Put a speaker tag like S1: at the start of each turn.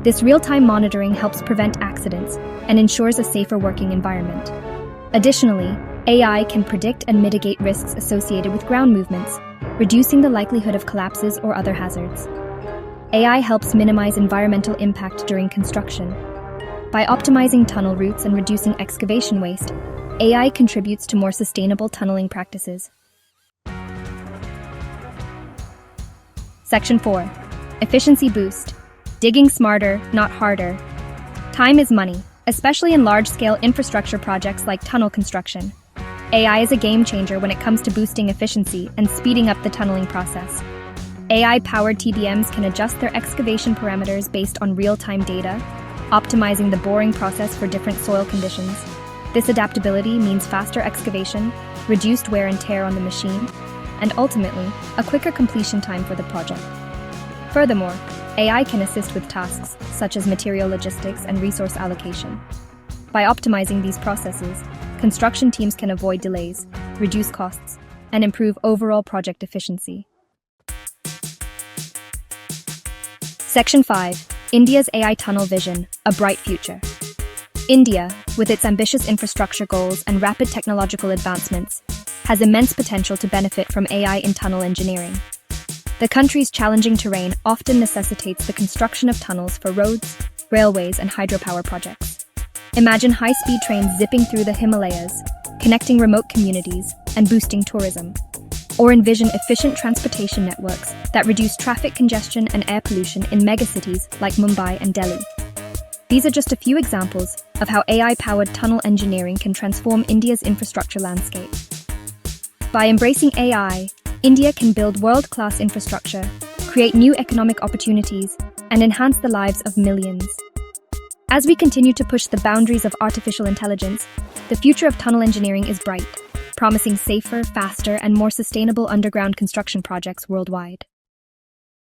S1: This real-time monitoring helps prevent accidents and ensures a safer working environment. Additionally, AI can predict and mitigate risks associated with ground movements, reducing the likelihood of collapses or other hazards. AI helps minimize environmental impact during construction. By optimizing tunnel routes and reducing excavation waste, AI contributes to more sustainable tunneling practices. Section 4. Efficiency boost. Digging smarter, not harder. Time is money, especially in large-scale infrastructure projects like tunnel construction. AI is a game changer when it comes to boosting efficiency and speeding up the tunneling process. AI-powered TBMs can adjust their excavation parameters based on real-time data, optimizing the boring process for different soil conditions. This adaptability means faster excavation, reduced wear and tear on the machine, and ultimately, a quicker completion time for the project. Furthermore, AI can assist with tasks such as material logistics and resource allocation. By optimizing these processes, construction teams can avoid delays, reduce costs, and improve overall project efficiency. Section 5. India's AI Tunnel Vision, a Bright Future. India, with its ambitious infrastructure goals and rapid technological advancements, has immense potential to benefit from AI in tunnel engineering. The country's challenging terrain often necessitates the construction of tunnels for roads, railways, and hydropower projects. Imagine high-speed trains zipping through the Himalayas, connecting remote communities and boosting tourism. Or envision efficient transportation networks that reduce traffic congestion and air pollution in megacities like Mumbai and Delhi. These are just a few examples of how AI-powered tunnel engineering can transform India's infrastructure landscape. By embracing AI, India can build world-class infrastructure, create new economic opportunities, and enhance the lives of millions. As we continue to push the boundaries of artificial intelligence, the future of tunnel engineering is bright, promising safer, faster, and more sustainable underground construction projects worldwide.